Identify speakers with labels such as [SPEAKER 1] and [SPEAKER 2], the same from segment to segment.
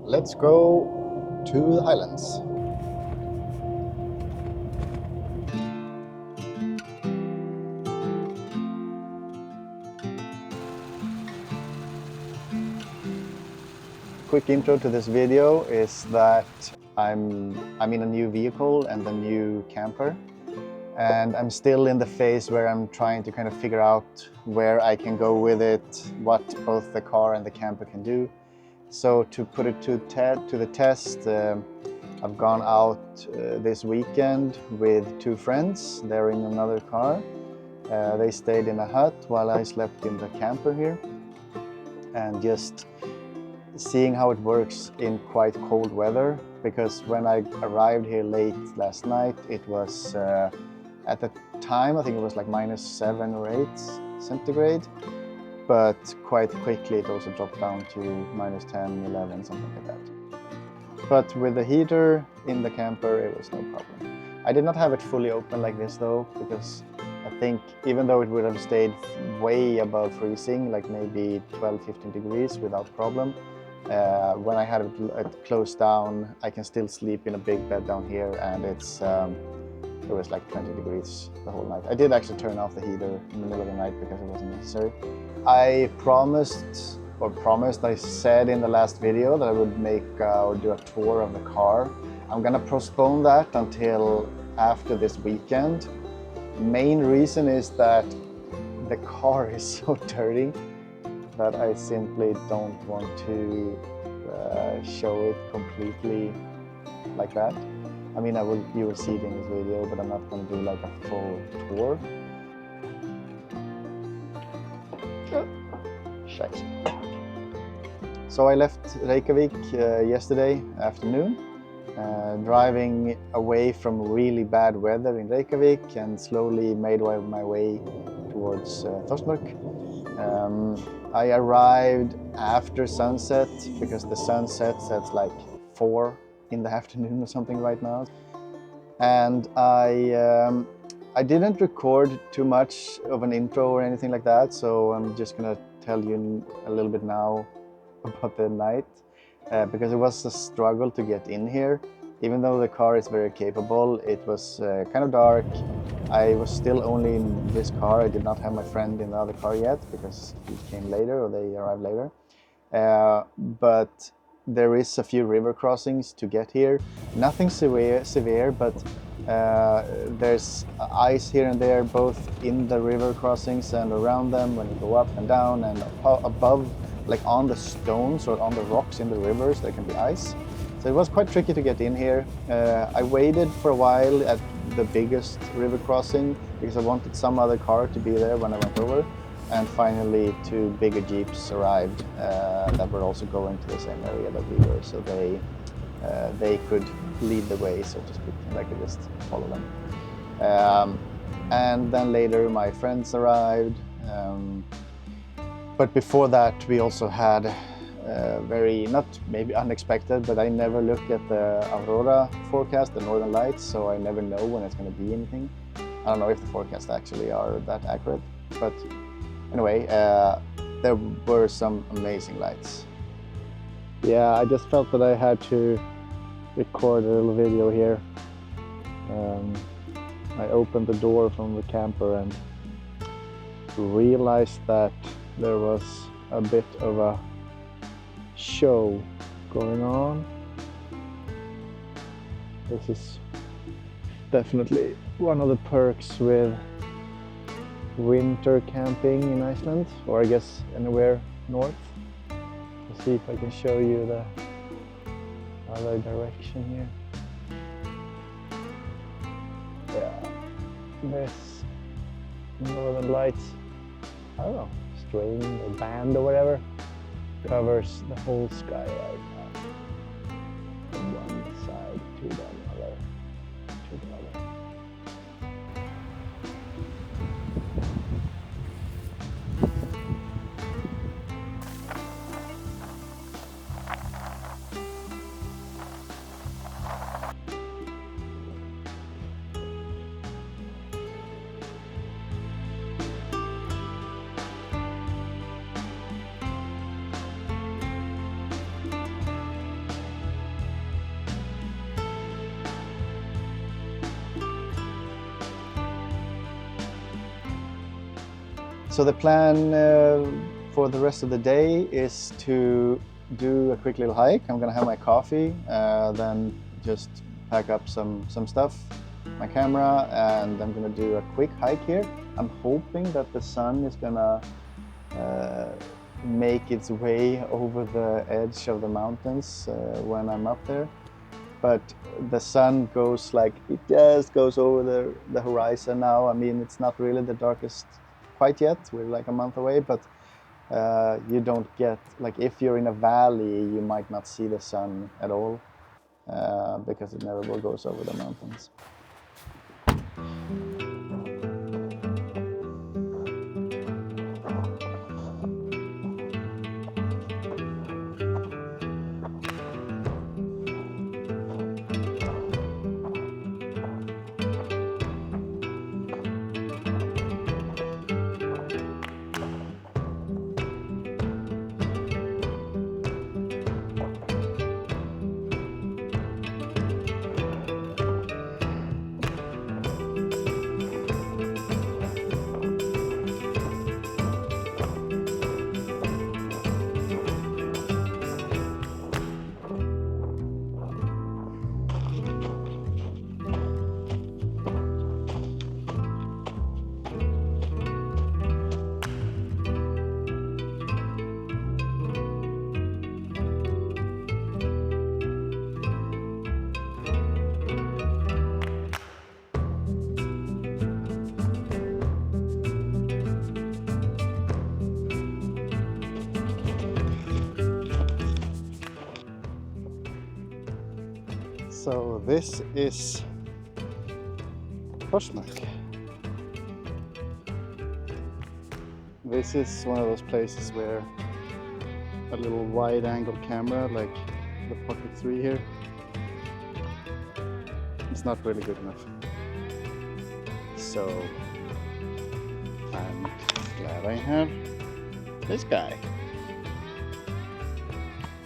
[SPEAKER 1] Let's go to the Highlands. Quick intro to this video is that I'm in a new vehicle and a new camper, and I'm still in the phase where I'm trying to kind of figure out where I can go with it, what both the car and the camper can do. So to put it to the test, I've gone out this weekend with two friends. They're in another car. They stayed in a hut while I slept in the camper here, and just seeing how it works in quite cold weather, because when I arrived here late last night, it was at the time I think it was like -7 or 8 centigrade, but quite quickly it also dropped down to -10, 11, something like that. But with the heater in the camper, it was no problem. I did not have it fully open like this though, because I think even though it would have stayed way above freezing, like maybe 12-15 degrees without problem, when I had it closed down, I can still sleep in a big bed down here, and it was like 20 degrees the whole night. I did actually turn off the heater in the middle of the night because it wasn't necessary. I I said in the last video that I would make or do a tour of the car. I'm gonna postpone that until after this weekend. Main reason is that the car is so dirty that I simply don't want to show it completely like that. I mean, you will see it in this video, but I'm not going to do like a full tour. Shite. So I left Reykjavik yesterday afternoon, driving away from really bad weather in Reykjavik, and slowly made my way towards þórsmörk. I arrived after sunset because the sun sets at like 4 in the afternoon or something right now. And I didn't record too much of an intro or anything like that, so I'm just gonna tell you a little bit now about the night, because it was a struggle to get in here. Even though the car is very capable, it was kind of dark. I was still only in this car. I did not have my friend in the other car yet because he came later, or they arrived later. But there is a few river crossings to get here. Nothing severe, but there's ice here and there, both in the river crossings and around them when you go up and down, and above, like on the stones or on the rocks in the rivers, there can be ice. So it was quite tricky to get in here. I waited for a while at the biggest river crossing because I wanted some other car to be there when I went over. And finally 2 bigger jeeps arrived that were also going to the same area that we were. So they could lead the way, so to speak, and I could just follow them. And then later my friends arrived. But before that we also had very, not maybe unexpected, but I never look at the aurora forecast, the northern lights, so I never know when it's going to be anything. I don't know if the forecasts actually are that accurate, but anyway, there were some amazing lights. Yeah, I just felt that I had to record a little video here. I opened the door from the camper and realized that there was a bit of a show going on. This is definitely one of the perks with winter camping in Iceland, or I guess anywhere north. Let's see if I can show you the other direction here. Yeah, this northern lights, I don't know, string or band or whatever, covers the whole sky right now, from one side to the other, to the other. So the plan for the rest of the day is to do a quick little hike. I'm gonna have my coffee, then just pack up some stuff, my camera, and I'm gonna do a quick hike here. I'm hoping that the sun is gonna make its way over the edge of the mountains when I'm up there. But the sun goes like, it just goes over the horizon now. I mean, it's not really the darkest quite yet. We're like a month away, but you don't get, like if you're in a valley, you might not see the sun at all because it never goes over the mountains. So this is þórsmörk. This is one of those places where a little wide-angle camera like the Pocket 3 here is not really good enough. So I'm glad I have this guy.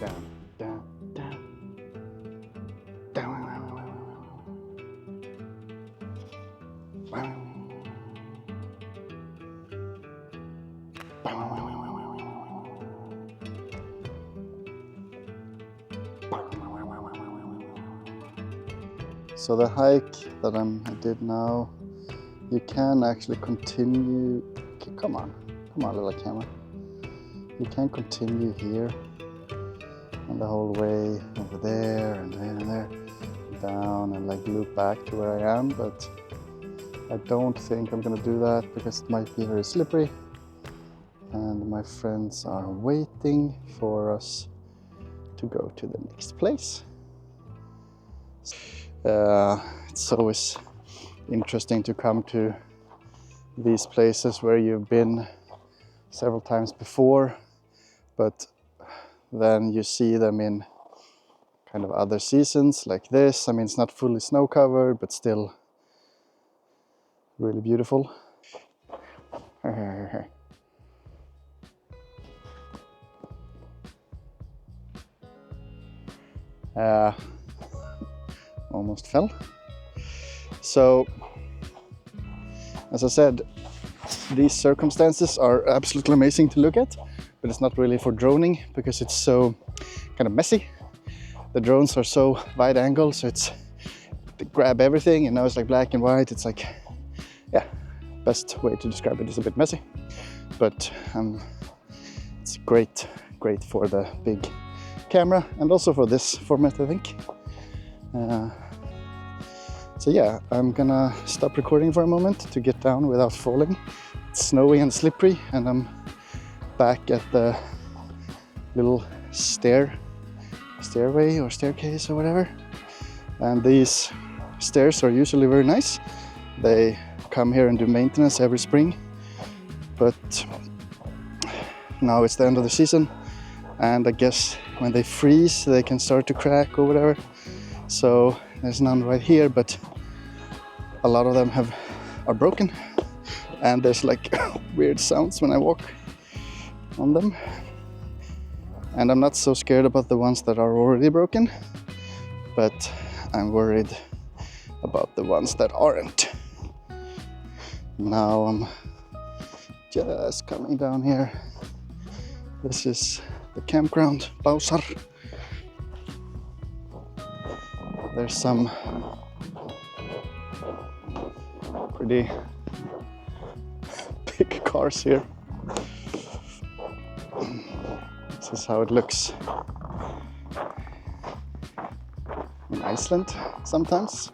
[SPEAKER 1] Down, down, down. So the hike that I did now, you can actually continue. Okay, come on little camera. You can continue here and the whole way over there and there and there, down and like loop back to where I am, but I don't think I'm gonna do that because it might be very slippery and my friends are waiting for us to go to the next place. It's always interesting to come to these places where you've been several times before, but then you see them in kind of other seasons like this. I mean, it's not fully snow covered, but still really beautiful. Almost fell. So, as I said, these circumstances are absolutely amazing to look at, but it's not really for droning because it's so kind of messy. The drones are so wide angle, so they grab everything, and now it's like black and white. It's like, yeah, best way to describe it is a bit messy, but it's great for the big camera and also for this format, I think. So yeah, I'm gonna stop recording for a moment to get down without falling. It's snowy and slippery, and I'm back at the little stairway or staircase or whatever. And these stairs are usually very nice. They come here and do maintenance every spring, but now it's the end of the season, and I guess when they freeze they can start to crack or whatever. So there's none right here, but a lot of them are broken, and there's like weird sounds when I walk on them. And I'm not so scared about the ones that are already broken, but I'm worried about the ones that aren't. Now I'm just coming down here. This is the campground, Básar. There's some pretty big cars here. This is how it looks in Iceland sometimes.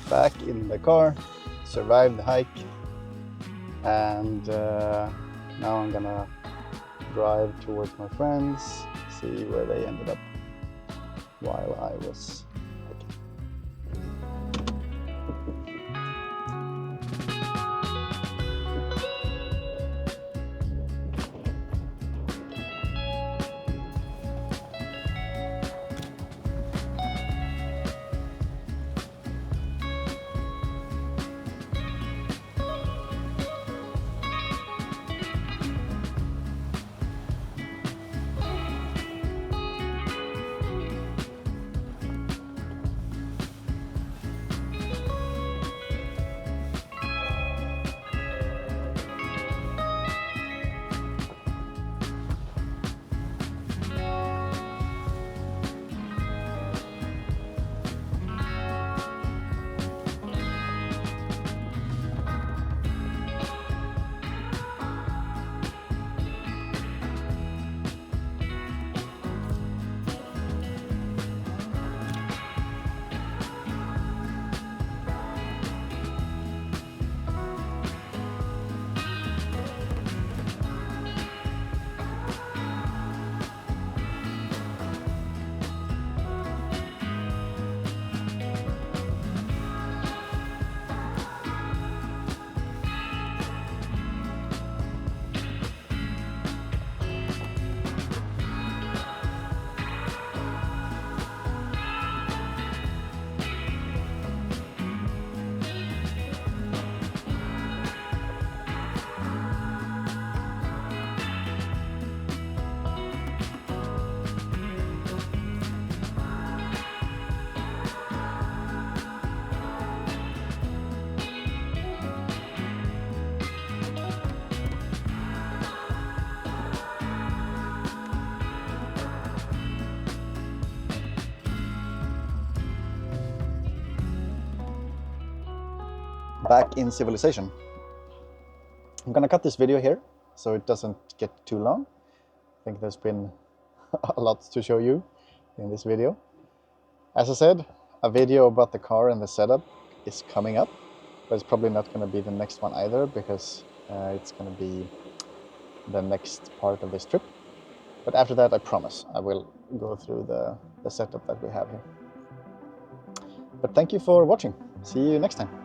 [SPEAKER 1] Back in the car, survived the hike, and now I'm gonna drive towards my friends, see where they ended up while I was hiking. Back in civilization. I'm gonna cut this video here so it doesn't get too long. I think there's been a lot to show you in this video. As I said, a video about the car and the setup is coming up, but it's probably not going to be the next one either, because it's going to be the next part of this trip. But after that, I promise I will go through the setup that we have here. But thank you for watching. See you next time.